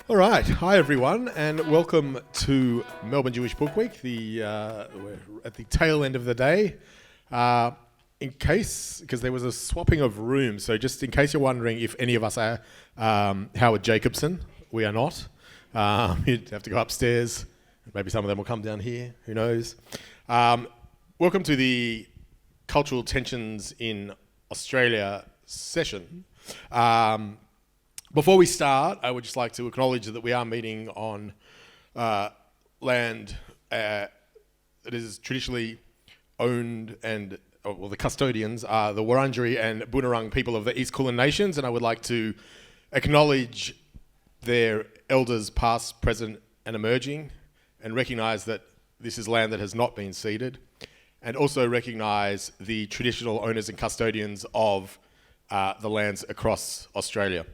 All right, hi everyone, and welcome to Melbourne Jewish Book Week. We're at the tail end of the day. Because there was a swapping of rooms, so just in case you're wondering if any of us are Howard Jacobson, we are not. You'd have to go upstairs. Maybe some of them will come down here. Who knows? Welcome to the Cultural Tensions in Australia session. Before we start, I would just like to acknowledge that we are meeting on land that is traditionally owned and, well, the custodians are the Wurundjeri and Boonwurrung people of the East Kulin Nations, and I would like to acknowledge their elders past, present and emerging, and recognise that this is land that has not been ceded, and also recognise the traditional owners and custodians of the lands across Australia.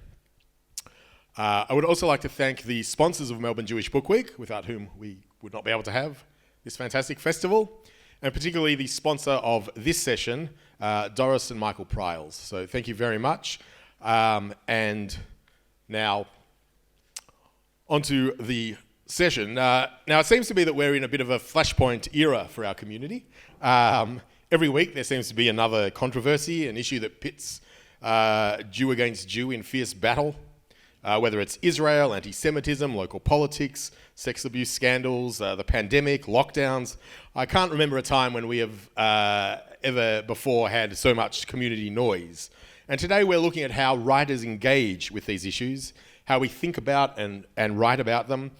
I would also like to thank the sponsors of Melbourne Jewish Book Week, without whom we would not be able to have this fantastic festival, and particularly the sponsor of this session, Doris and Michael Pryles. So thank you very much. And now, onto the session. Now, it seems to be that we're in a bit of a flashpoint era for our community. Every week there seems to be another controversy, an issue that pits Jew against Jew in fierce battle. Whether it's Israel, anti-Semitism, local politics, sex abuse scandals, the pandemic, lockdowns. I can't remember a time when we have ever before had so much community noise. And today we're looking at how writers engage with these issues, how we think about and write about them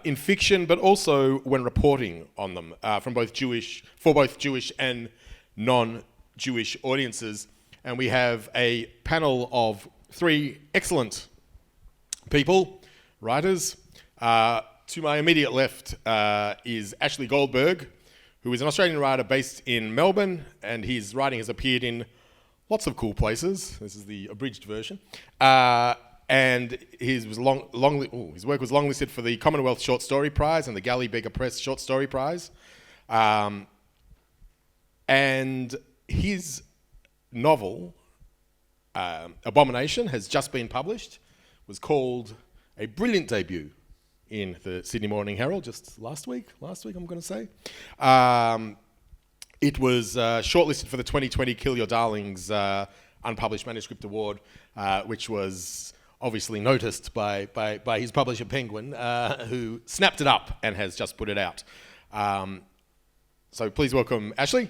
in fiction, but also when reporting on them for both Jewish and non-Jewish audiences. And we have a panel of three excellent people, writers. To my immediate left is Ashley Golderg, who is an Australian writer based in Melbourne, and his writing has appeared in lots of cool places. This is the abridged version. And his work was longlisted for the Commonwealth Short Story Prize and the Galley Beggar Press Short Story Prize. And his novel, Abomination, has just been published. Was called a brilliant debut in the Sydney Morning Herald just last week I'm going to say. It was shortlisted for the 2020 Kill Your Darlings Unpublished Manuscript Award, which was obviously noticed by his publisher Penguin, who snapped it up and has just put it out. So please welcome Ashley.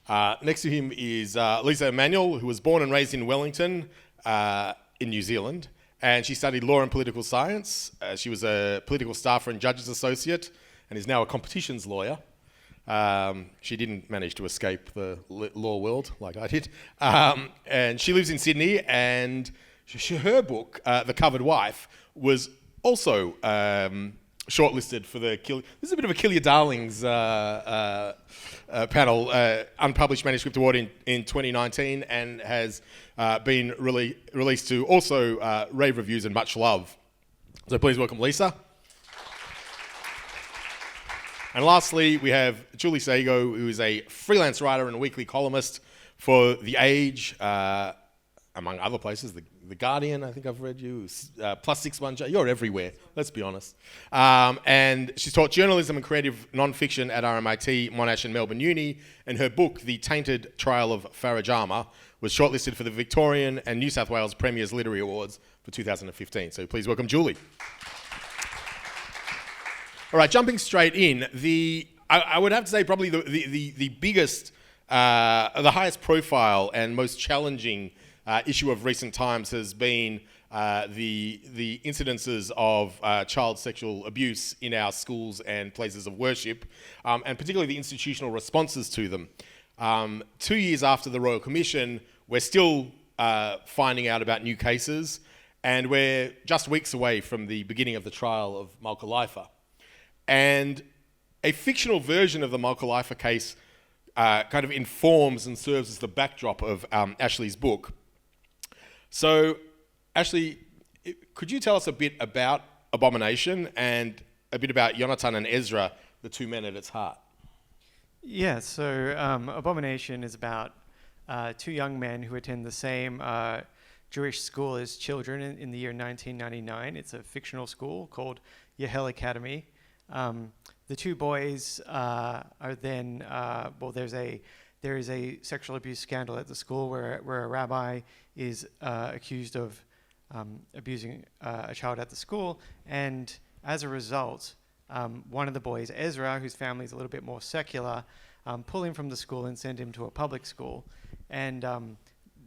Next to him is Lisa Emanuel, who was born and raised in Wellington in New Zealand, and she studied law and political science. She was a political staffer and judge's associate and is now a competitions lawyer. She didn't manage to escape the law world like I did. And she lives in Sydney, and her book, The Covered Wife, was also shortlisted for the Kill... This is a bit of a Kill Your Darlings panel, Unpublished Manuscript Award in 2019, and has been released to also rave reviews and much love. So please welcome Lisa. And lastly, we have Julie Szego, who is a freelance writer and weekly columnist for The Age, among other places, The Guardian, I think I've read you, +61J, you're everywhere, let's be honest. And she's taught journalism and creative non-fiction at RMIT, Monash and Melbourne Uni, and her book, The Tainted Trial of Farajama, was shortlisted for the Victorian and New South Wales Premier's Literary Awards for 2015. So please welcome Julie. All right, jumping straight in, I would have to say probably the biggest, the highest profile and most challenging issue of recent times has been the incidences of child sexual abuse in our schools and places of worship, and particularly the institutional responses to them. 2 years after the Royal Commission, we're still finding out about new cases, and we're just weeks away from the beginning of the trial of Malka Leifer. And a fictional version of the Malka Leifer case kind of informs and serves as the backdrop of Ashley's book. So, Ashley, could you tell us a bit about Abomination and a bit about Jonathan and Ezra, the two men at its heart? Yeah, so Abomination is about two young men who attend the same Jewish school as children in the year 1999. It's a fictional school called Yehel Academy. The two boys are then, there is a sexual abuse scandal at the school where a rabbi is accused of abusing a child at the school, and as a result, one of the boys, Ezra, whose family is a little bit more secular, pull him from the school and send him to a public school. And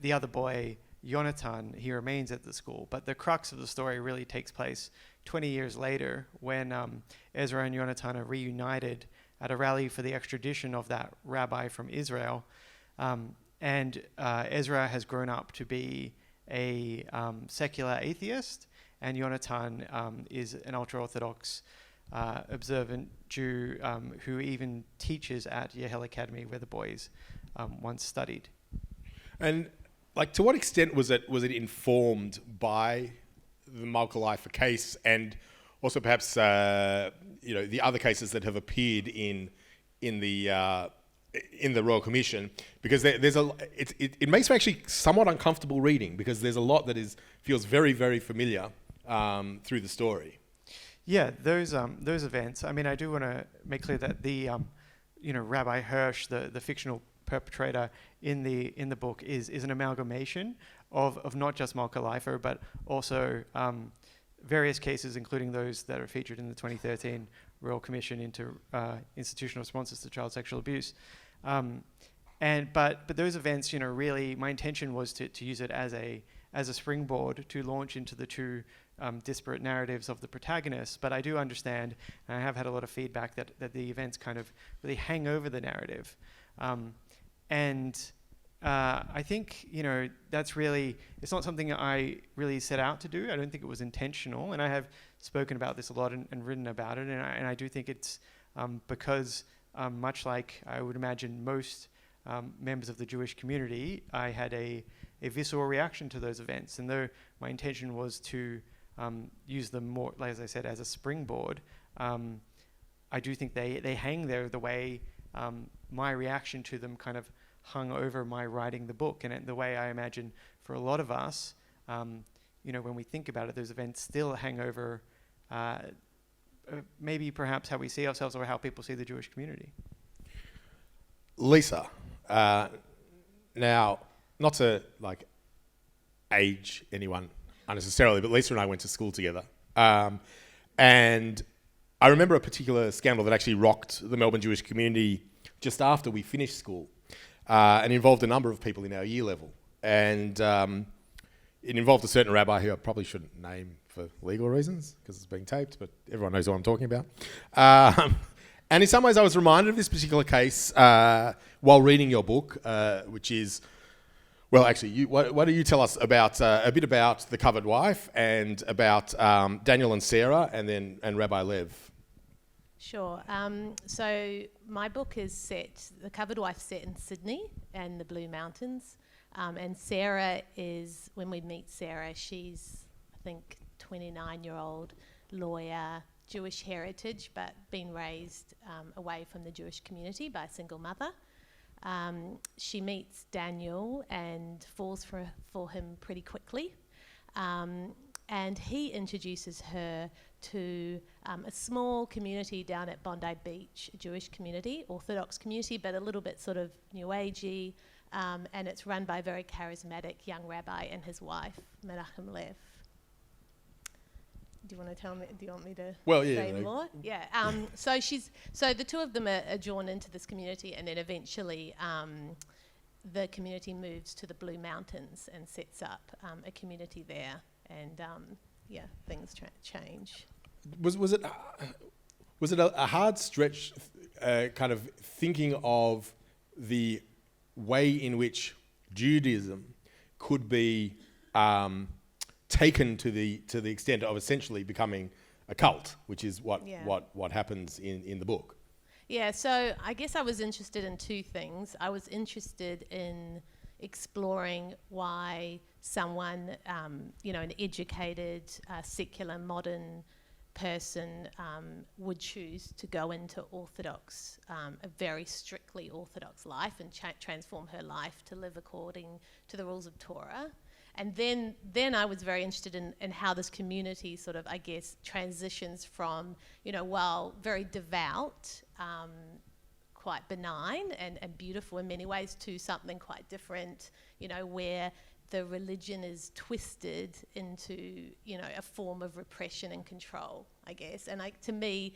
the other boy, Jonathan, he remains at the school. But the crux of the story really takes place 20 years later when Ezra and Jonathan are reunited at a rally for the extradition of that rabbi from Israel. And Ezra has grown up to be a secular atheist, and Jonathan is an ultra-Orthodox observant Jew who even teaches at Yehel Academy, where the boys once studied. And like, to what extent was it informed by the Malka Leifer case, and also perhaps the other cases that have appeared in the Royal Commission? Because it makes me actually somewhat uncomfortable reading, because there's a lot that feels very, very familiar through the story. Yeah, those events. I mean, I do want to make clear that the Rabbi Hirsch, the fictional perpetrator in the book, is an amalgamation of not just Malka Leifer, but also various cases, including those that are featured in the 2013 Royal Commission into institutional responses to child sexual abuse. But those events, really, my intention was to use it as a springboard to launch into the two disparate narratives of the protagonists. But I do understand, and I have had a lot of feedback that the events kind of really hang over the narrative. I think, that's really, it's not something I really set out to do. I don't think it was intentional. And I have spoken about this a lot and written about it. And I do think it's because, much like I would imagine most members of the Jewish community, I had a visceral reaction to those events. And though my intention was to use them more, like as I said, as a springboard, I do think they hang there the way my reaction to them kind of hung over my writing the book. And the way I imagine for a lot of us, when we think about it, those events still hang over maybe perhaps how we see ourselves or how people see the Jewish community. Lisa, now, not to age anyone unnecessarily, but Lisa and I went to school together. And I remember a particular scandal that actually rocked the Melbourne Jewish community just after we finished school, and involved a number of people in our year level. And it involved a certain rabbi who I probably shouldn't name for legal reasons, because it's being taped, but everyone knows what I'm talking about. And in some ways I was reminded of this particular case while reading your book, which is, well, actually, why don't you tell us about a bit about The Covered Wife and about Daniel and Sarah and Rabbi Lev? Sure. So my book is set, The Covered Wife, set in Sydney and the Blue Mountains. And Sarah is, when we meet Sarah, she's, I think, 29-year-old lawyer, Jewish heritage, but been raised away from the Jewish community by a single mother. She meets Daniel and falls for him pretty quickly. And he introduces her to a small community down at Bondi Beach, a Jewish community, Orthodox community, but a little bit sort of New Agey. And it's run by a very charismatic young rabbi and his wife, Menachem Lev. Do you want to tell me? Do you want me to say more? Yeah. So the two of them are drawn into this community, and then eventually the community moves to the Blue Mountains and sets up a community there, and things change. Was it a hard stretch, kind of thinking of the way in which Judaism could be taken to the extent of essentially becoming a cult, which is what happens in the book? Yeah, so I guess I was interested in two things. I was interested in exploring why someone, an educated, secular, modern person would choose to go into Orthodox, a very strictly Orthodox life, and transform her life to live according to the rules of Torah. And then I was very interested in how this community sort of, I guess, transitions from, while very devout, quite benign and beautiful in many ways, to something quite different, where the religion is twisted into, a form of repression and control, I guess. And to me,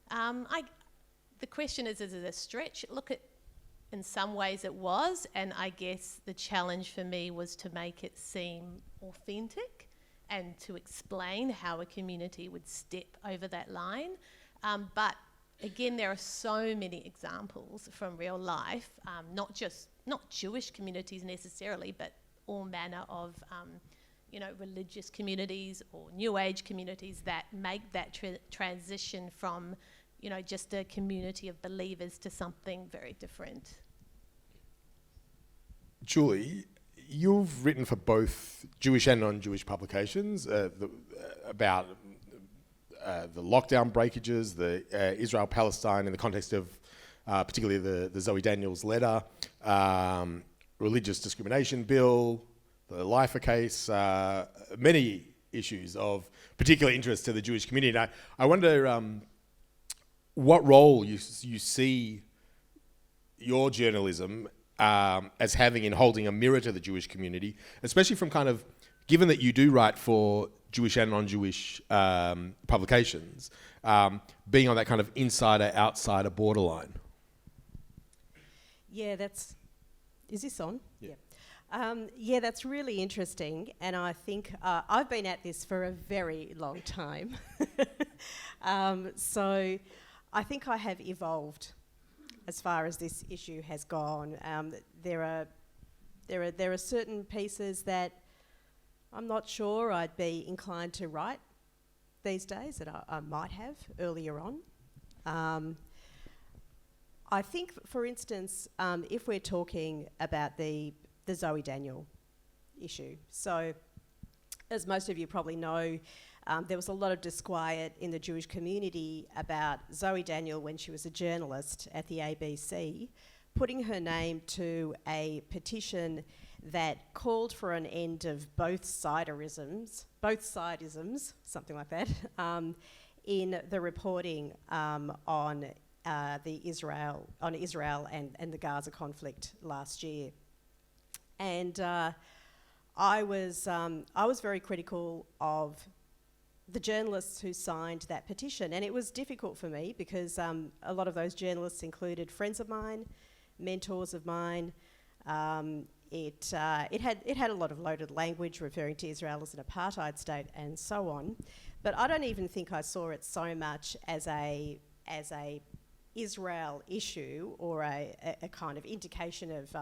the question is it a stretch? In some ways it was, and I guess the challenge for me was to make it seem authentic and to explain how a community would step over that line. But again, there are so many examples from real life, not Jewish communities necessarily, but all manner of religious communities or New Age communities that make that transition from just a community of believers to something very different. Julie, you've written for both Jewish and non-Jewish publications about the lockdown breakages, the Israel-Palestine in the context of particularly the Zoe Daniels letter, religious discrimination bill, the Lifer case, many issues of particular interest to the Jewish community. Now, I wonder what role you see your journalism as having in holding a mirror to the Jewish community, especially from kind of, given that you do write for Jewish and non-Jewish publications, being on that kind of insider-outsider borderline. Yeah, is this on? Yeah. That's really interesting, and I think I've been at this for a very long time. So I think I have evolved as far as this issue has gone. There are certain pieces that I'm not sure I'd be inclined to write these days that I might have earlier on. I think, for instance, if we're talking about the Zoe Daniel issue, so as most of you probably know, there was a lot of disquiet in the Jewish community about Zoe Daniel when she was a journalist at the ABC, putting her name to a petition that called for an end of both sidisms, something like that, in the reporting on Israel and the Gaza conflict last year. And I was very critical of the journalists who signed that petition, and it was difficult for me because a lot of those journalists included friends of mine, mentors of mine. It had a lot of loaded language referring to Israel as an apartheid state and so on, but I don't even think I saw it so much as a Israel issue or a kind of indication of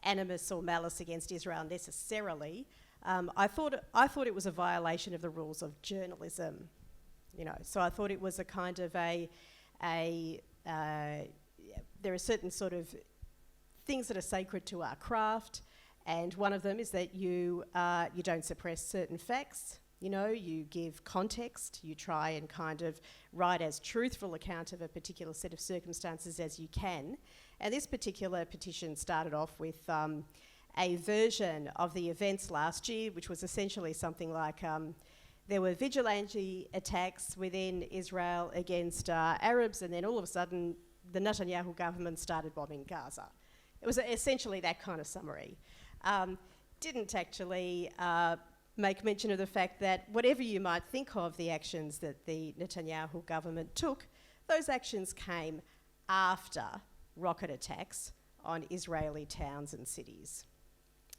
animus or malice against Israel necessarily. I thought it was a violation of the rules of journalism, So I thought it was a kind of there are certain sort of things that are sacred to our craft, and one of them is that you don't suppress certain facts. You give context. You try and kind of write as truthful account of a particular set of circumstances as you can. And this particular petition started off with a version of the events last year, which was essentially something like there were vigilante attacks within Israel against Arabs, and then all of a sudden the Netanyahu government started bombing Gaza. It was essentially that kind of summary. Didn't actually make mention of the fact that whatever you might think of the actions that the Netanyahu government took, those actions came after rocket attacks on Israeli towns and cities.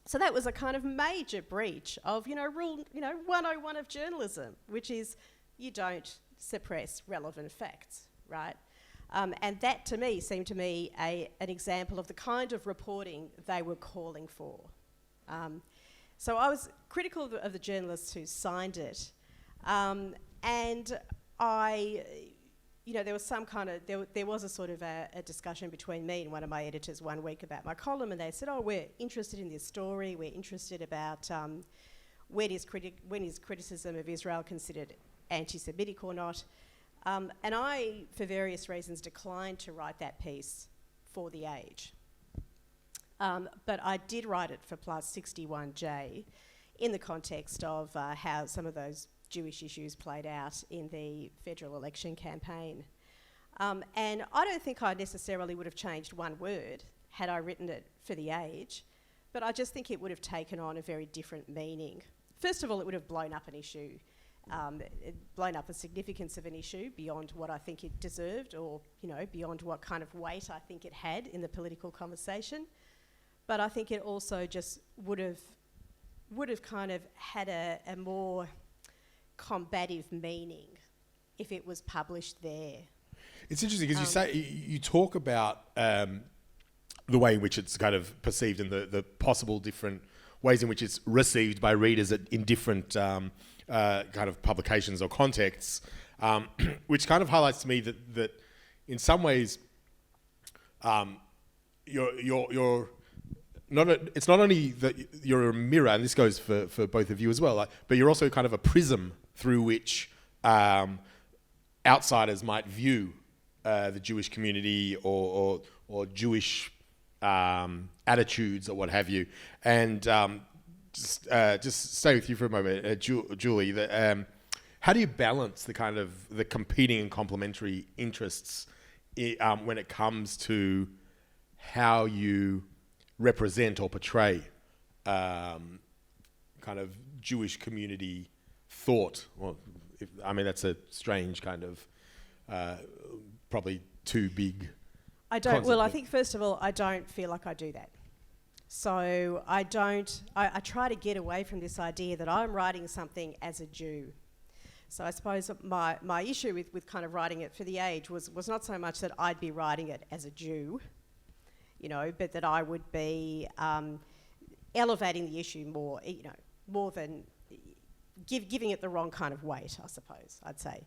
So that was a kind of major breach of, rule 101 of journalism, which is you don't suppress relevant facts, right? And that, to me, seemed to me an example of the kind of reporting they were calling for. So I was critical of the journalists who signed it, and there was some kind of there was a sort of a discussion between me and one of my editors one week about my column, and they said, "Oh, we're interested in this story. We're interested about when is criticism of Israel considered anti-Semitic or not?" And I, for various reasons, declined to write that piece for The Age. But I did write it for Plus 61J in the context of how some of those Jewish issues played out in the federal election campaign. And I don't think I necessarily would have changed one word had I written it for The Age, but I just think it would have taken on a very different meaning. First of all, it would have blown up an issue, blown up the significance of an issue beyond what I think it deserved, or beyond what kind of weight I think it had in the political conversation. But I think it also just would have kind of had a more combative meaning if it was published there. It's interesting because you talk about the way in which it's kind of perceived and the possible different ways in which it's received by readers in different kind of publications or contexts, which kind of highlights to me that in some ways you're not it's not only that you're a mirror, and this goes for both of you as well, but you're also kind of a prism through which outsiders might view the Jewish community or Jewish attitudes or what have you. And just stay with you for a moment, Julie. How do you balance the kind of the competing and complementary interests when it comes to how you represent or portray kind of Jewish community thought? Well, that's a strange kind of probably too big. I don't. Well, I think first of all, I don't feel like I do that. So I don't. I try to get away from this idea that I'm writing something as a Jew. So I suppose my issue with kind of writing it for The Age was not so much that I'd be writing it as a Jew, but that I would be elevating the issue more, more than giving it the wrong kind of weight, I suppose, I'd say.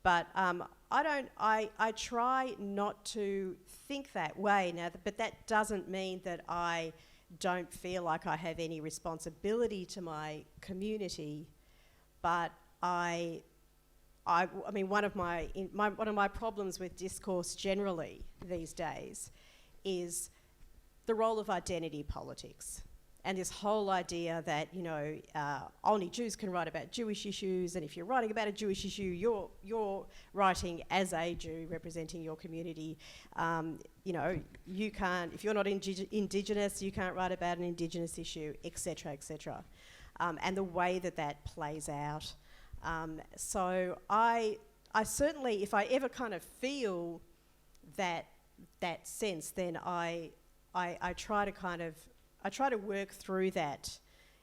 But I try not to think that way now, but that doesn't mean that I don't feel like I have any responsibility to my community. But I mean, one of my problems with discourse generally these days is the role of identity politics. And this whole idea that, only Jews can write about Jewish issues, and if you're writing about a Jewish issue, you're writing as a Jew representing your community. You can't, if you're not Indigenous, you can't write about an Indigenous issue, etc., etc. And the way that plays out. So I certainly, if I ever kind of feel that sense, then I try to work through that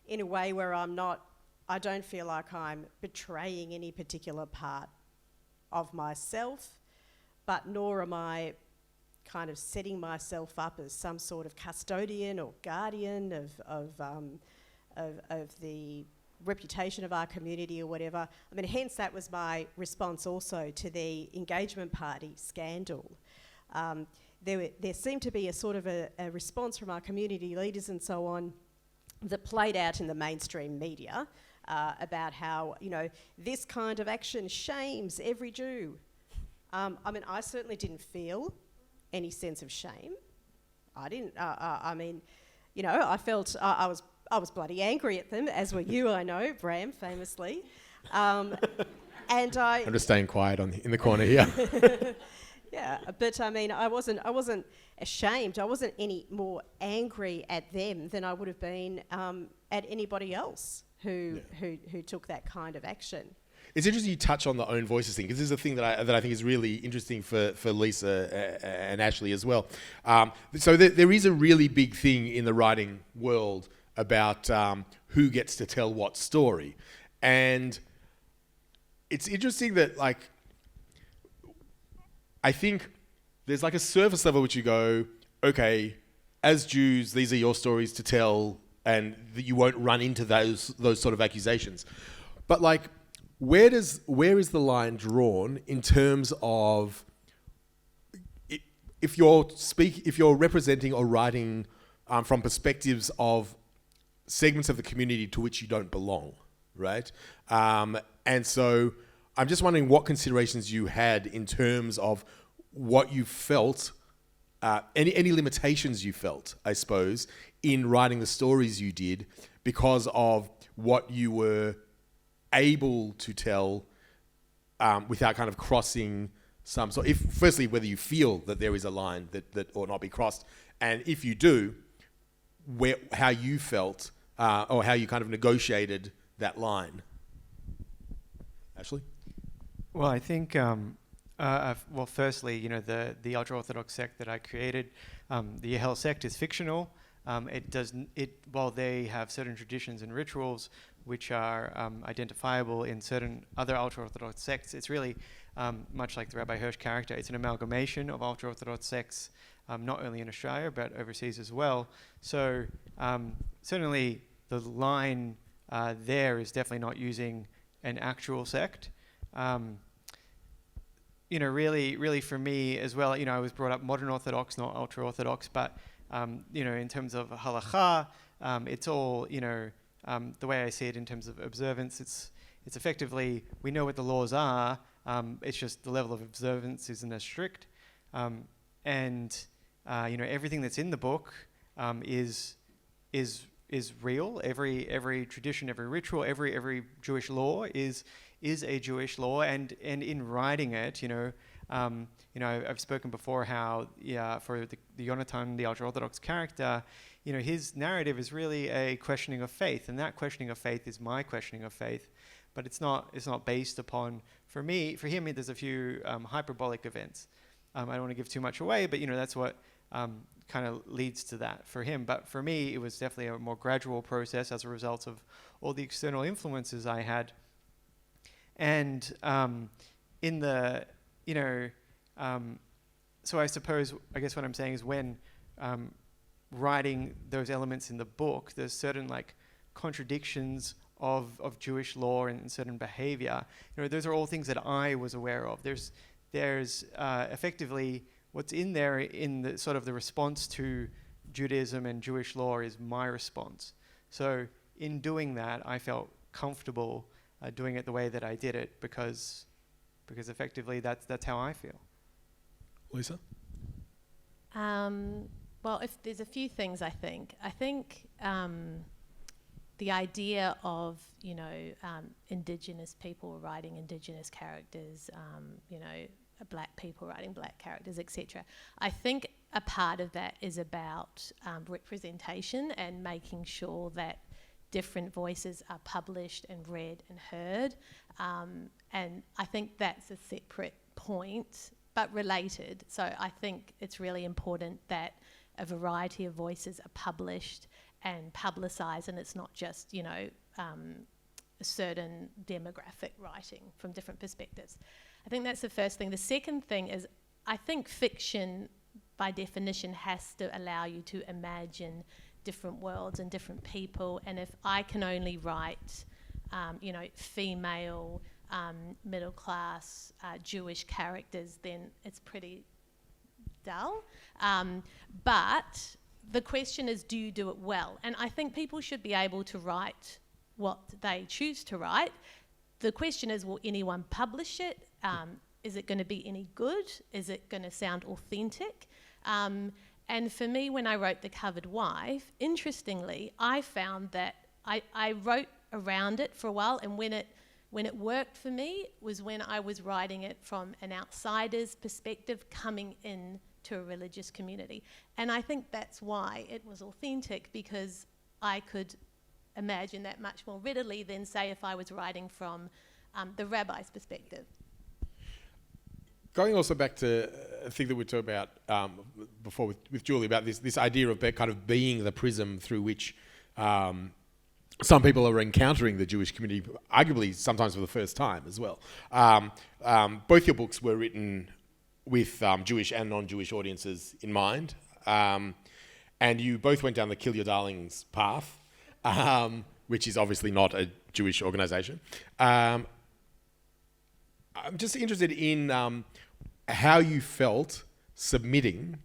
in a way where I don't feel like I'm betraying any particular part of myself, but nor am I kind of setting myself up as some sort of custodian or guardian of the reputation of our community or whatever. I mean, hence that was my response also to the engagement party scandal. There seemed to be a sort of a response from our community leaders and so on that played out in the mainstream media about how, this kind of action shames every Jew. I certainly didn't feel any sense of shame. I didn't. I felt I was bloody angry at them, as were you, I know, Bram, famously. And I'm just staying quiet in the corner here. Yeah, but I wasn't ashamed. I wasn't any more angry at them than I would have been at anybody else who took that kind of action. It's interesting you touch on the own voices thing, because this is a thing that I think is really interesting for Lisa and Ashley as well. So there is a really big thing in the writing world about who gets to tell what story, and it's interesting that I think there's a surface level which you go, okay, as Jews, these are your stories to tell, and that you won't run into those sort of accusations. But where is the line drawn in terms of if you're representing or writing from perspectives of segments of the community to which you don't belong, right? And so I'm just wondering what considerations you had in terms of what you felt, any limitations you felt, I suppose, in writing the stories you did because of what you were able to tell without kind of crossing some sort. Firstly, whether you feel that there is a line that ought not be crossed, and if you do, how you felt or how you kind of negotiated that line. Ashley? Well, I think, firstly, the ultra-Orthodox sect that I created, the Yahel sect is fictional. While they have certain traditions and rituals which are identifiable in certain other ultra-Orthodox sects, it's really much like the Rabbi Hirsch character. It's an amalgamation of ultra-Orthodox sects, not only in Australia but overseas as well. So certainly the line there is definitely not using an actual sect. Really for me as well, I was brought up modern Orthodox, not ultra-Orthodox, but in terms of halakha, it's all, the way I see it in terms of observance, it's effectively, we know what the laws are, it's just the level of observance isn't as strict. Everything that's in the book is real. Every tradition, every ritual, every Jewish law is a Jewish law, and in writing it, I've spoken before how for the Yonatan, the ultra-Orthodox character, his narrative is really a questioning of faith, and that questioning of faith is my questioning of faith, but it's not based upon, for him, there's a few hyperbolic events. I don't want to give too much away, but that's what kind of leads to that for him. But for me, it was definitely a more gradual process as a result of all the external influences I had. And so I guess what I'm saying is when writing those elements in the book, there's certain contradictions of Jewish law and certain behavior. Those are all things that I was aware of. There's effectively what's in there in the sort of the response to Judaism and Jewish law is my response. So in doing that, I felt comfortable doing it the way that I did it because effectively that's how I feel. Lisa? Well, if there's a few things I think the idea of Indigenous people writing Indigenous characters, Black people writing Black characters, etc. I think a part of that is about representation and making sure that different voices are published and read and heard. And I think that's a separate point, but related. So I think it's really important that a variety of voices are published and publicised, and it's not just, a certain demographic writing from different perspectives. I think that's the first thing. The second thing is, I think fiction, by definition, has to allow you to imagine different worlds and different people. And if I can only write, female, middle class, Jewish characters, then it's pretty dull. But the question is, do you do it well? And I think people should be able to write what they choose to write. The question is, will anyone publish it? Is it going to be any good? Is it going to sound authentic? And for me, when I wrote The Covered Wife, interestingly, I found that I wrote around it for a while, and when it worked for me was when I was writing it from an outsider's perspective coming in to a religious community. And I think that's why it was authentic, because I could imagine that much more readily than, say, if I was writing from the rabbi's perspective. Going also back to a thing that we talked about before with Julie, about this idea of kind of being the prism through which some people are encountering the Jewish community, arguably sometimes for the first time as well. Both your books were written with Jewish and non-Jewish audiences in mind, and you both went down the Kill Your Darlings path, which is obviously not a Jewish organisation. I'm just interested in how you felt submitting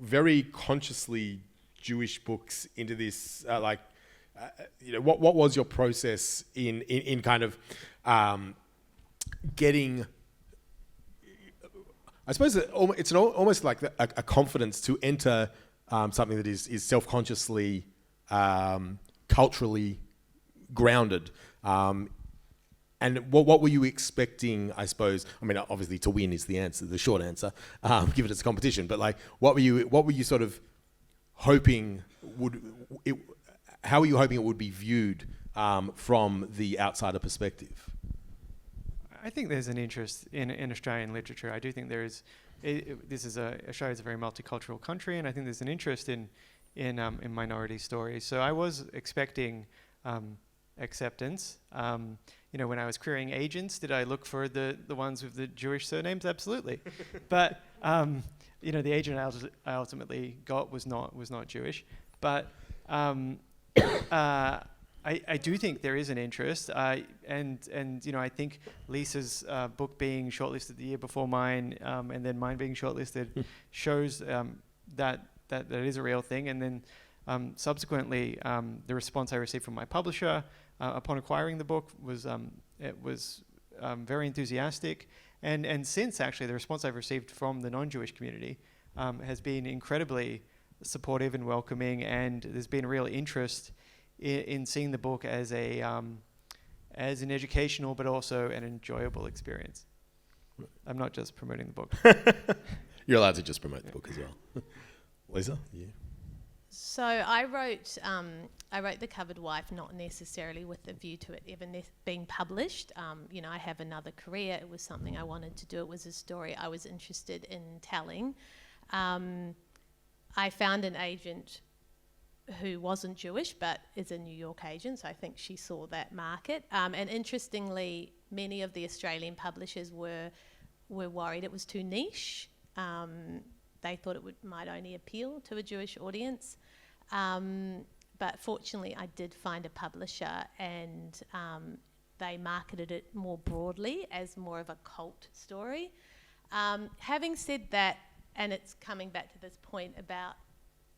very consciously Jewish books into this. What was your process in kind of getting? I suppose it's almost like a confidence to enter something that is self-consciously, culturally grounded. And what were you expecting, I suppose? I mean, obviously to win is the answer, the short answer, given it's a competition. But like, what were you sort of hoping how were you hoping it would be viewed from the outsider perspective? I think there's an interest in Australian literature. I do think there is. Australia is a very multicultural country, and I think there's an interest in minority stories. So I was expecting acceptance. When I was querying agents, did I look for the ones with the Jewish surnames? Absolutely. But the agent I ultimately got was not Jewish. But I do think there is an interest, and I think Lisa's book being shortlisted the year before mine, and then mine being shortlisted, shows that is a real thing. And then subsequently, the response I received from my publisher upon acquiring the book was very enthusiastic, and since actually the response I've received from the non-Jewish community has been incredibly supportive and welcoming, and there's been a real interest in seeing the book as an educational but also an enjoyable experience. I'm not just promoting the book. You're allowed to just promote the book as well. Lisa, yeah. So I wrote The Covered Wife not necessarily with a view to it ever being published. I have another career. It was something I wanted to do. It was a story I was interested in telling. I found an agent who wasn't Jewish but is a New York agent, so I think she saw that market. And interestingly, many of the Australian publishers were worried it was too niche. They thought it might only appeal to a Jewish audience. But fortunately, I did find a publisher, and they marketed it more broadly as more of a cult story. Having said that, and it's coming back to this point about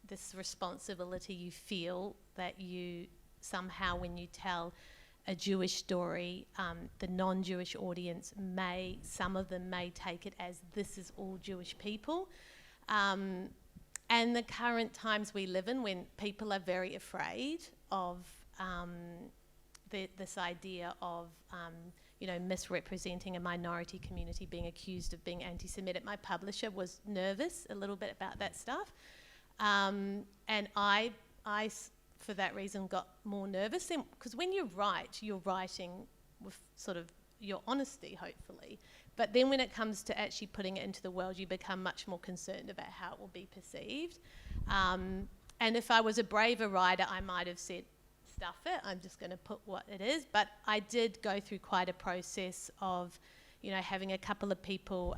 this responsibility you feel that you somehow, when you tell a Jewish story, the non-Jewish audience some of them may take it as this is all Jewish people. And the current times we live in, when people are very afraid of this idea of misrepresenting a minority community, being accused of being anti-Semitic. My publisher was nervous a little bit about that stuff, and I for that reason got more nervous. Because when you write, you're writing with sort of your honesty, hopefully. But then when it comes to actually putting it into the world, you become much more concerned about how it will be perceived. And if I was a braver writer, I might have said, stuff it, I'm just going to put what it is. But I did go through quite a process of, having a couple of people,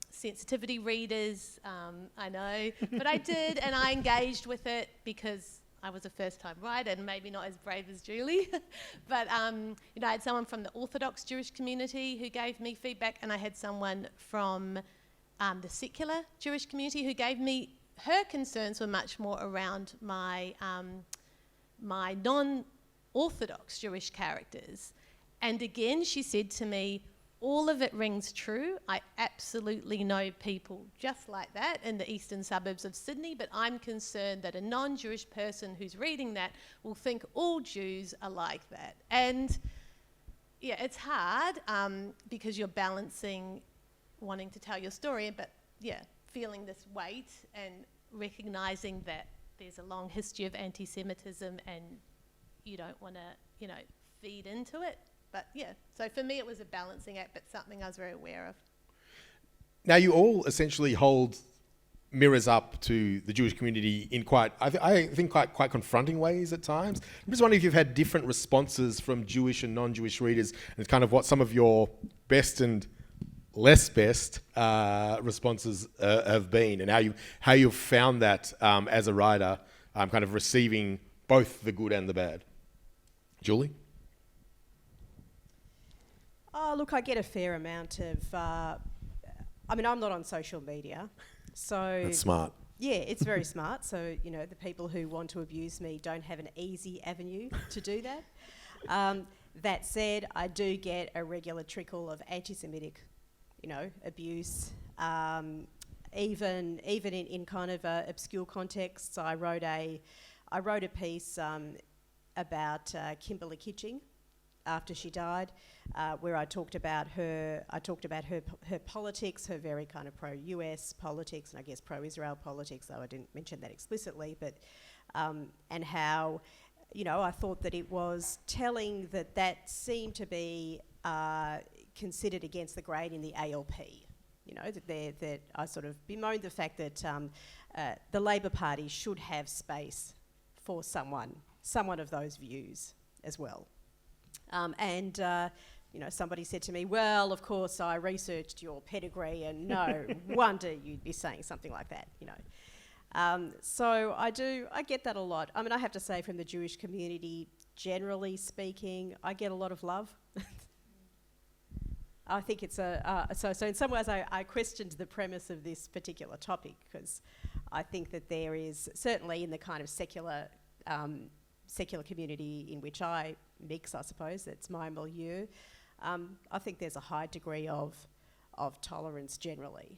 sensitivity readers, I know, but I did, and I engaged with it because I was a first-time writer and maybe not as brave as Julie. But, I had someone from the Orthodox Jewish community who gave me feedback, and I had someone from the secular Jewish community who gave me, her concerns were much more around my non-Orthodox Jewish characters. And again, she said to me, all of it rings true. I absolutely know people just like that in the eastern suburbs of Sydney, but I'm concerned that a non-Jewish person who's reading that will think all Jews are like that. And yeah, it's hard because you're balancing wanting to tell your story, but yeah, feeling this weight and recognising that there's a long history of anti-Semitism and you don't want to, feed into it. But yeah, so for me it was a balancing act, but something I was very aware of. Now you all essentially hold mirrors up to the Jewish community in quite confronting ways at times. I'm just wondering if you've had different responses from Jewish and non-Jewish readers, and kind of what some of your best and less best responses have been, and how you've found that as a writer, kind of receiving both the good and the bad. Julie? Oh, look, I get a fair amount of... I'm not on social media, so... That's smart. Yeah, it's very smart. So, the people who want to abuse me don't have an easy avenue to do that. That said, I do get a regular trickle of anti-Semitic, abuse. even in kind of obscure contexts. I wrote a piece about Kimberly Kitching after she died, where I talked about her politics, her very kind of pro-US politics, and I guess pro-Israel politics, though I didn't mention that explicitly, but and how, I thought that it was telling that seemed to be considered against the grain in the ALP. That I sort of bemoaned the fact that the Labor Party should have space for someone of those views as well. Somebody said to me, well, of course, I researched your pedigree and no wonder you'd be saying something like that, So I get that a lot. I mean, I have to say from the Jewish community, generally speaking, I get a lot of love. I think it's so in some ways I questioned the premise of this particular topic, because I think that there is, certainly in the kind of secular community in which I mix, I suppose, that's my milieu, I think there's a high degree of tolerance generally.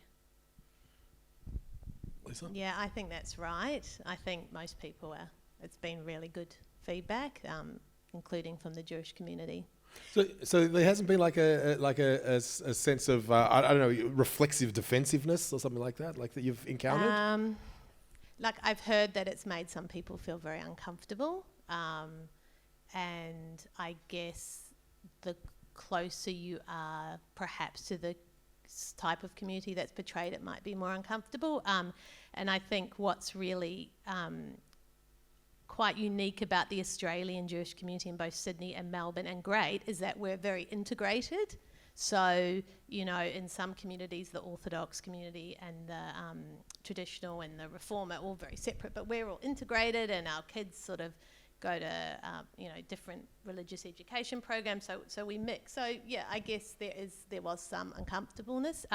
Lisa? Yeah, I think that's right. I think most people it's been really good feedback, including from the Jewish community. So there hasn't been like a sense of I don't know, reflexive defensiveness or something like that that you've encountered? I've heard that it's made some people feel very uncomfortable, and I guess the closer you are perhaps to the type of community that's portrayed, it might be more uncomfortable. And I think what's really quite unique about the Australian Jewish community in both Sydney and Melbourne, and great, is that we're very integrated. So, in some communities, the Orthodox community and the traditional and the Reform are all very separate, but we're all integrated, and our kids sort of go to, different religious education programs, so we mix. So, yeah, I guess there was some uncomfortableness.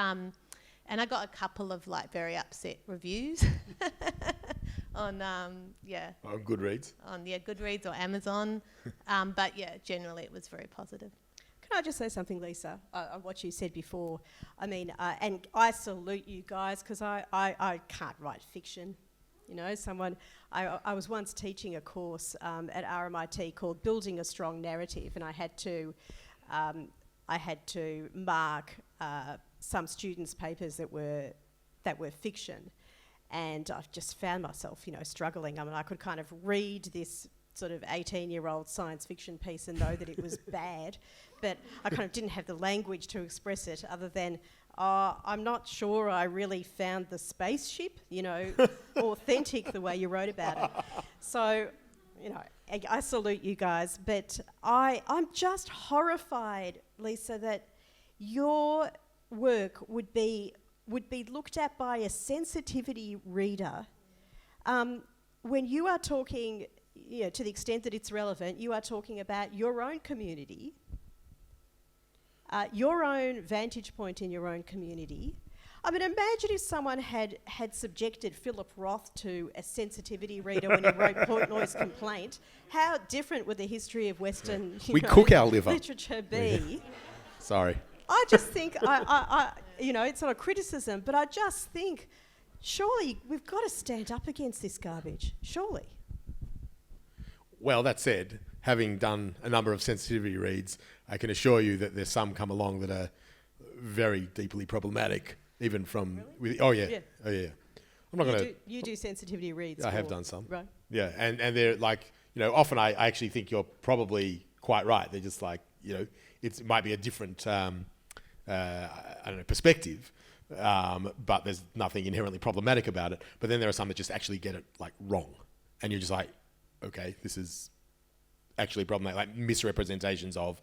And I got a couple of, very upset reviews on, On Goodreads? On Goodreads or Amazon. But, yeah, generally it was very positive. Can I just say something, Lisa, on what you said before? I mean, and I salute you guys, because I can't write fiction. I was once teaching a course at RMIT called Building a Strong Narrative, and I had to mark some students' papers that were fiction, and I've just found myself, struggling. I mean, I could kind of read this sort of 18-year-old science fiction piece and know that it was bad, but I kind of didn't have the language to express it other than, I'm not sure I really found the spaceship, authentic the way you wrote about it. So, I salute you guys, but I'm just horrified, Lisa, that your work would be looked at by a sensitivity reader when you are talking, to the extent that it's relevant, you are talking about your own community, your own vantage point in your own community. I mean, imagine if someone had subjected Philip Roth to a sensitivity reader when he wrote Point Noise Complaint. How different would the history of Western cook our liver. Literature be? Yeah. Sorry. I just think, it's not a criticism, but I just think, surely we've got to stand up against this garbage. Surely. Well, that said, having done a number of sensitivity reads, I can assure you that there's some come along that are very deeply problematic, even from... Really? Oh, yeah. I'm not going to... You do sensitivity reads? I have done some. Right. Yeah, and they're often I actually think you're probably quite right. They're just it might be a different, perspective, but there's nothing inherently problematic about it. But then there are some that just actually get it, wrong. And you're just okay, this is actually problematic, misrepresentations of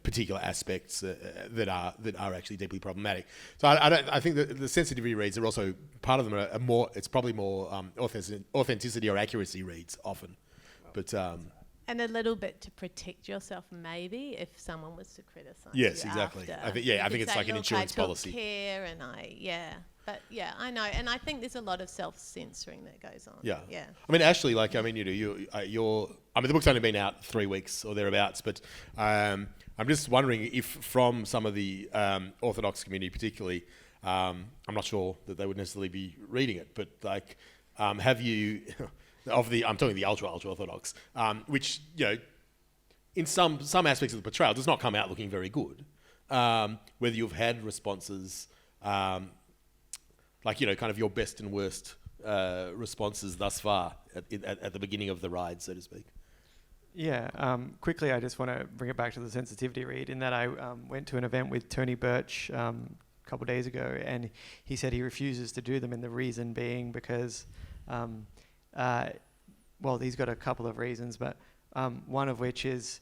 particular aspects that are actually deeply problematic. So I think that the sensitivity reads are also, part of them are more, it's probably more authenticity or accuracy reads often, but and a little bit to protect yourself, maybe, if someone was to criticise. Yes, you exactly. After. I think it's like an insurance policy. I took care, and but yeah, I know, and I think there's a lot of self-censoring that goes on. Yeah. Yeah. I mean, Ashley, the book's only been out 3 weeks or thereabouts, but I'm just wondering if from some of the Orthodox community particularly, I'm not sure that they would necessarily be reading it, but like, have you, I'm talking the ultra orthodox, which, you know, in some aspects of the portrayal does not come out looking very good. Whether you've had responses, like, you know, kind of your best and worst responses thus far at the beginning of the ride, so to speak. Yeah, quickly, I just want to bring it back to the sensitivity read, in that I went to an event with Tony Birch a couple of days ago, and he said he refuses to do them, and the reason being because, well, he's got a couple of reasons, but one of which is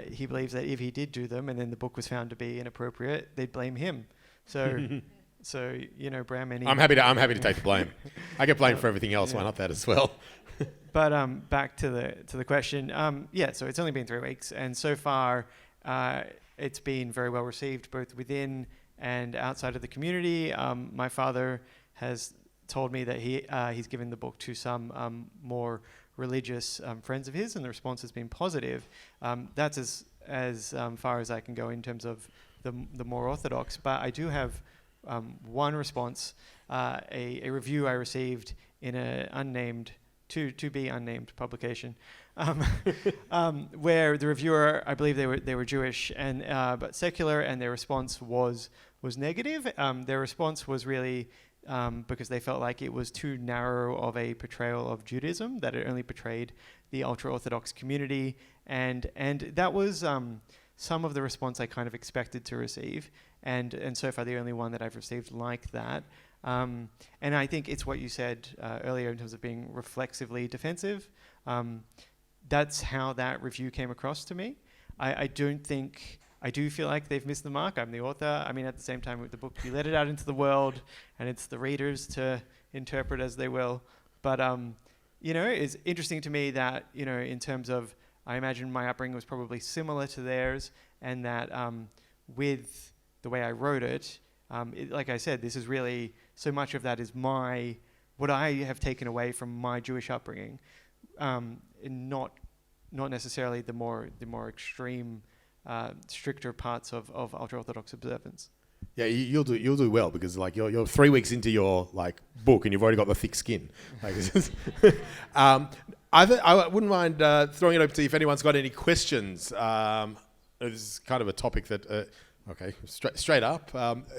he believes that if he did do them and then the book was found to be inappropriate, they'd blame him. So, so you know, Bram, I'm happy to take the blame. I get blamed for everything else. Yeah. Why not that as well? But back to the question. Yeah, so it's only been 3 weeks, and so far it's been very well received, both within and outside of the community. My father has told me that he's given the book to some more religious friends of his, and the response has been positive. That's as far as I can go in terms of the more orthodox. But I do have one response, a review I received in an unnamed, to be unnamed publication, where the reviewer, I believe they were Jewish and but secular, and their response was negative. Their response was really because they felt like it was too narrow of a portrayal of Judaism, that it only portrayed the ultra-Orthodox community, and that was some of the response I kind of expected to receive, and so far the only one that I've received like that. And I think it's what you said earlier in terms of being reflexively defensive. That's how that review came across to me. I do feel like they've missed the mark. I'm the author. I mean, at the same time, with the book, you let it out into the world, and it's the readers to interpret as they will. But, you know, it's interesting to me that, you know, in terms of, I imagine my upbringing was probably similar to theirs, and that with the way I wrote it, like I said, this is really, so much of that is what I have taken away from my Jewish upbringing, and not necessarily the more extreme, stricter parts of ultra-Orthodox observance. Yeah, you'll do well, because like you're 3 weeks into your like book and you've already got the thick skin. Like, I wouldn't mind throwing it open to you if anyone's got any questions. This is kind of a topic that. Okay, straight up.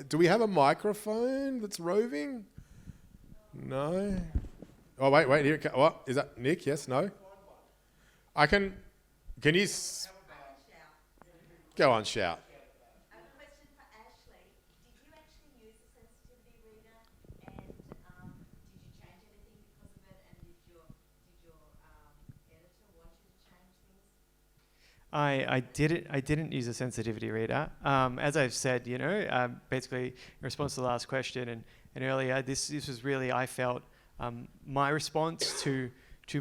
Do we have a microphone that's roving? No. Oh wait. Here. What is that? Nick? Yes. No. I can. Can you? Go on, shout. I have a question for Ashley. Did you actually use a sensitivity reader, and did you change anything because of it? And did your editor want you to change things? I didn't use a sensitivity reader. As I've said, you know, basically in response to the last question and earlier, this was really, I felt, my response to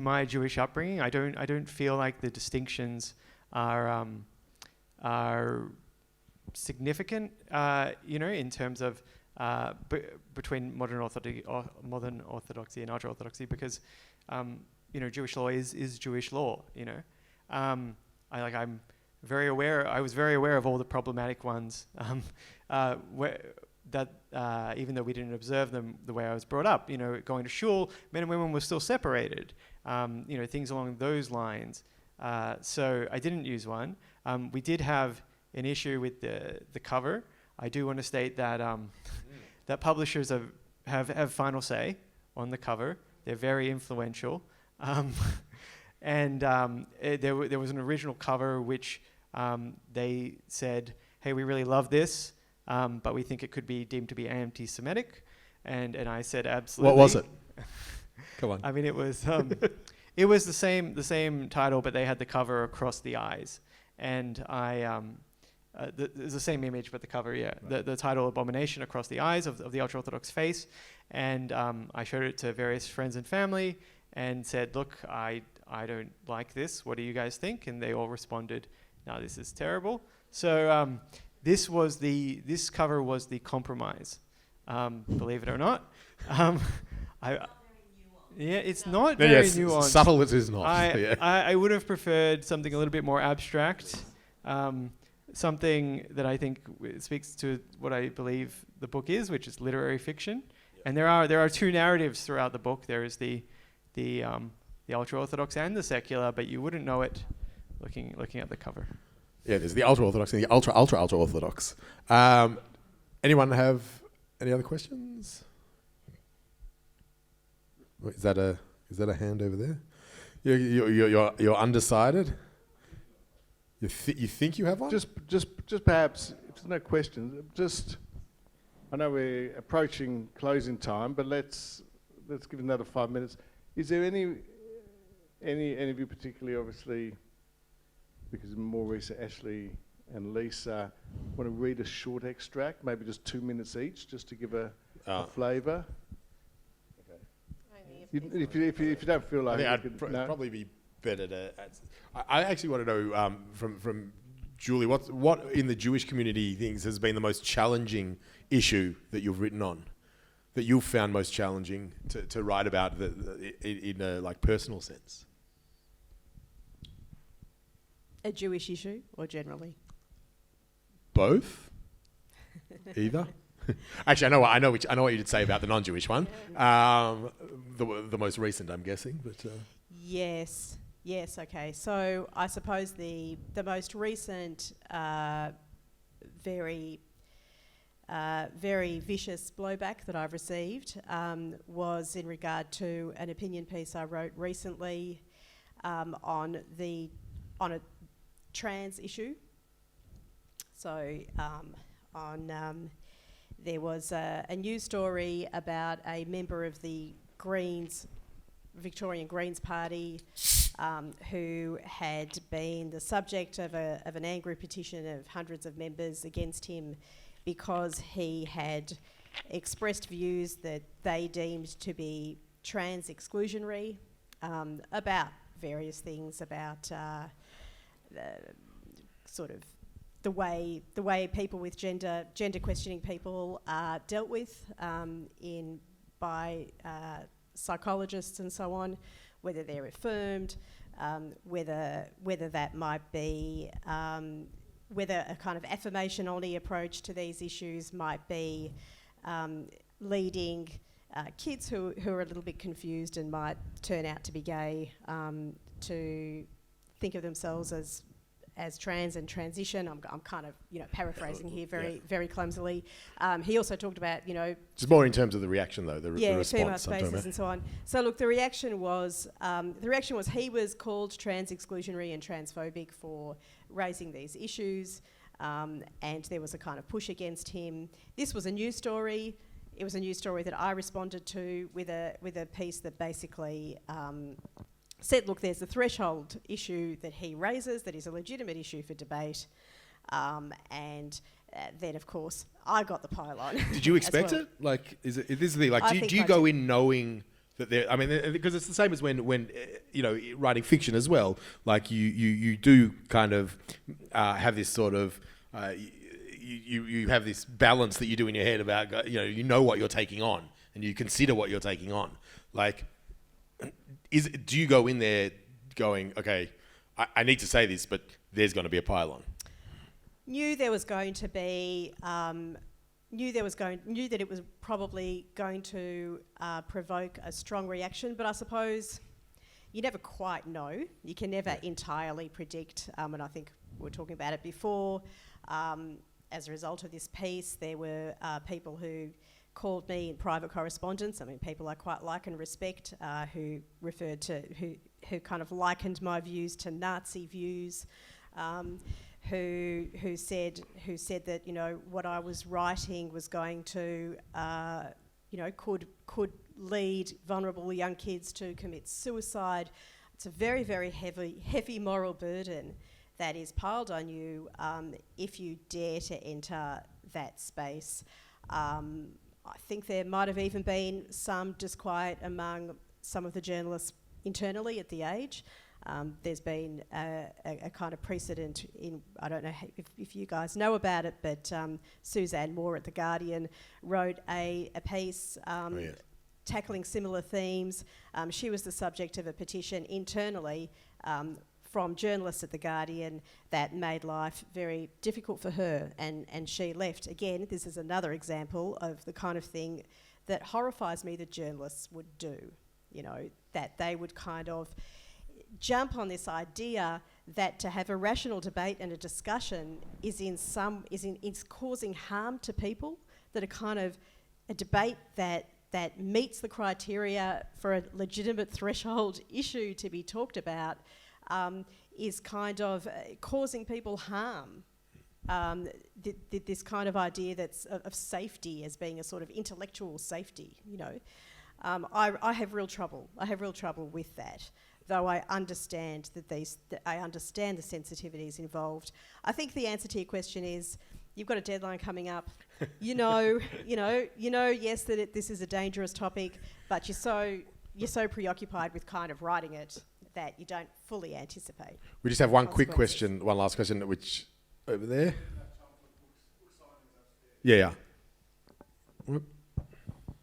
my Jewish upbringing. I don't feel like the distinctions are significant, you know, in terms of between modern orthodoxy and ultra-orthodoxy, because you know, Jewish law is Jewish law. You know, I'm very aware. I was very aware of all the problematic ones. Even though we didn't observe them the way I was brought up, you know, going to shul, men and women were still separated. You know, things along those lines. So I didn't use one. We did have an issue with the cover. I do want to state that that publishers have final say on the cover. They're very influential. And there was an original cover which they said, hey, we really love this, but we think it could be deemed to be anti-Semitic. And I said, absolutely. What was it? Come on. I mean, it was it was the same title, but they had the cover across the eyes. And there's the same image, but the cover, yeah. Right. The title, Abomination, across the eyes of the ultra-Orthodox face. And I showed it to various friends and family and said, look, I don't like this. What do you guys think? And they all responded, no, this is terrible. So this cover was the compromise, believe it or not. Yeah, it's not very nuanced. Subtle it is not. I would have preferred something a little bit more abstract. something that I think speaks to what I believe the book is, which is literary fiction. And there are two narratives throughout the book. There is the ultra-orthodox and the secular, but you wouldn't know it looking at the cover. Yeah, there's the ultra-orthodox and the ultra-orthodox. Anyone have any other questions? Wait, is that a hand over there? You're undecided. You think you have one? Just perhaps, if there's no questions, just, I know we're approaching closing time, but let's give another 5 minutes. Is there any of you particularly, obviously, because more recent, Ashley and Lisa, want to read a short extract, maybe just 2 minutes each, just to give a flavour? If you don't feel like I it, think I'd probably be better to. I actually want to know from Julie, what in the Jewish community things has been the most challenging issue that you've written on, that you've found most challenging to write about in a like personal sense? A Jewish issue, or generally? Both. Either. Actually, I know what you'd say about the non-Jewish one. The most recent, I'm guessing, but. Yes. Okay. So I suppose the most recent, very vicious blowback that I've received was in regard to an opinion piece I wrote recently on a trans issue. So there was a news story about a member of the Victorian Greens Party who had been the subject of an angry petition of hundreds of members against him because he had expressed views that they deemed to be trans exclusionary about various things, about the way people with gender questioning people are dealt with by psychologists and so on, whether they're affirmed, whether that might be whether a kind of affirmation-only approach to these issues might be leading kids who are a little bit confused and might turn out to be gay to think of themselves as trans and transition. I'm kind of paraphrasing here very clumsily. He also talked about just more in terms of the reaction though, the response. Female spaces and so on. So look, the reaction was he was called trans exclusionary and transphobic for raising these issues, and there was a kind of push against him. This was a news story. It was a news story that I responded to with a piece that basically said, look, there's a threshold issue that he raises that is a legitimate issue for debate, and then of course I got the pile-on. Did you expect it? Like, is this the thing? Like, do you go in knowing that there? I mean, because it's the same as when writing fiction as well. Like you do kind of have this sort of. You have this balance that you do in your head about you know what you're taking on and you consider what you're taking on. Like, do you go in there going, okay, I need to say this, but there's going to be a pile-on? Knew that it was probably going to provoke a strong reaction, but I suppose you never quite know. You can never entirely predict, and I think we were talking about it before. As a result of this piece, there were people who called me in private correspondence. I mean, people I quite like and respect, who referred to who kind of likened my views to Nazi views, who said that what I was writing was going to could lead vulnerable young kids to commit suicide. It's a very, very heavy moral burden that is piled on you if you dare to enter that space. I think there might have even been some disquiet among some of the journalists internally at The Age. There's been a kind of precedent in, I don't know if you guys know about it, but Suzanne Moore at The Guardian wrote a piece tackling similar themes. She was the subject of a petition internally from journalists at The Guardian that made life very difficult for her, and she left. Again, this is another example of the kind of thing that horrifies me that journalists would do, you know, that they would kind of jump on this idea that to have a rational debate and a discussion is causing harm to people, that a kind of a debate that meets the criteria for a legitimate threshold issue to be talked about is kind of causing people harm. This kind of idea that's of safety as being a sort of intellectual safety, you know. I have real trouble. I have real trouble with that, though I understand I understand the sensitivities involved. I think the answer to your question is, you've got a deadline coming up. You know, yes, that this is a dangerous topic, but you're so preoccupied with kind of writing it that you don't fully anticipate. We just have one quick question, one last question, which over there. Yeah. Whoop.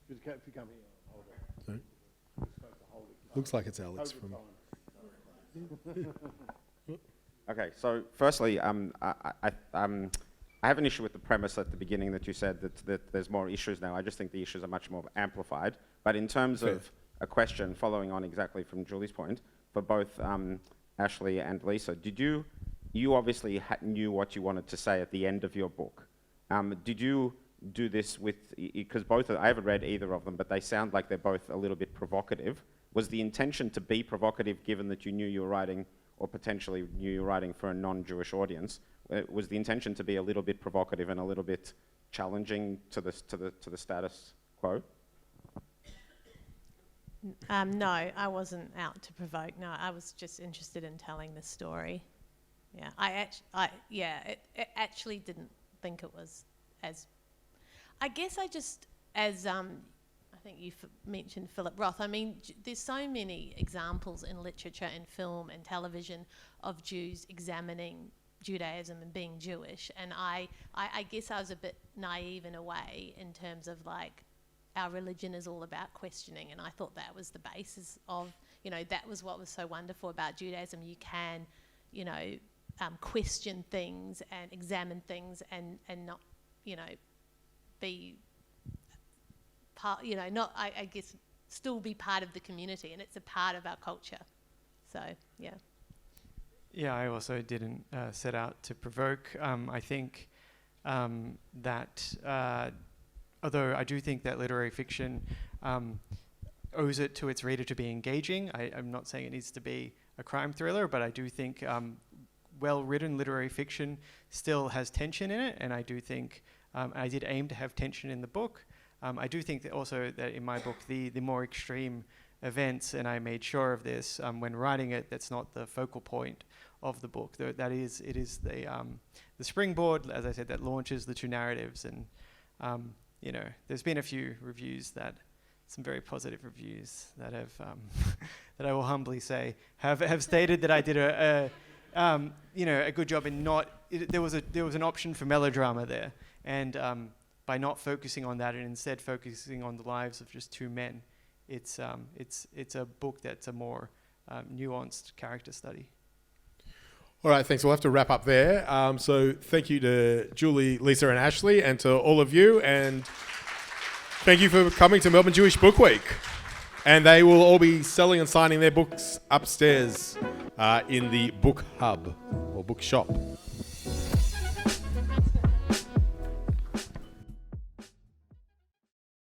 If you come here, hold it. Sorry. You're supposed to hold it. Looks like it's Alex from. Okay, so firstly, I have an issue with the premise at the beginning that you said that there's more issues now. I just think the issues are much more amplified. But in terms of a question, following on exactly from Julie's point, for both Ashley and Lisa, did you obviously knew what you wanted to say at the end of your book. Did you do this with, because I haven't read either of them, but they sound like they're both a little bit provocative. Was the intention to be provocative given that you knew you were writing, or potentially knew you were writing for a non-Jewish audience? Was the intention to be a little bit provocative and a little bit challenging to the status quo? No, I wasn't out to provoke. No, I was just interested in telling the story. Yeah, I actually didn't think it was as. I guess I just, as I think you mentioned Philip Roth. I mean, there's so many examples in literature and film and television of Jews examining Judaism and being Jewish, and I guess I was a bit naive in a way in terms of like, our religion is all about questioning, and I thought that was the basis of, you know, that was what was so wonderful about Judaism. You can, you know, question things and examine things and not, you know, be part, you know, not, I guess, still be part of the community, and it's a part of our culture. So, yeah. Yeah, I also didn't set out to provoke. I think that although I do think that literary fiction owes it to its reader to be engaging. I'm not saying it needs to be a crime thriller, but I do think well-written literary fiction still has tension in it, and I do think I did aim to have tension in the book. I do think that also that in my book, the more extreme events, and I made sure of this when writing it, that's not the focal point of the book. It is the springboard, as I said, that launches the two narratives. And you know, there's been a few reviews some very positive reviews that have that I will humbly say have stated that I did a good job in not. There was an option for melodrama there, and by not focusing on that and instead focusing on the lives of just two men, it's a book that's a more nuanced character study. All right, thanks. We'll have to wrap up there. So thank you to Julie, Lisa and Ashley, and to all of you. And thank you for coming to Melbourne Jewish Book Week. And they will all be selling and signing their books upstairs in the book hub or book shop.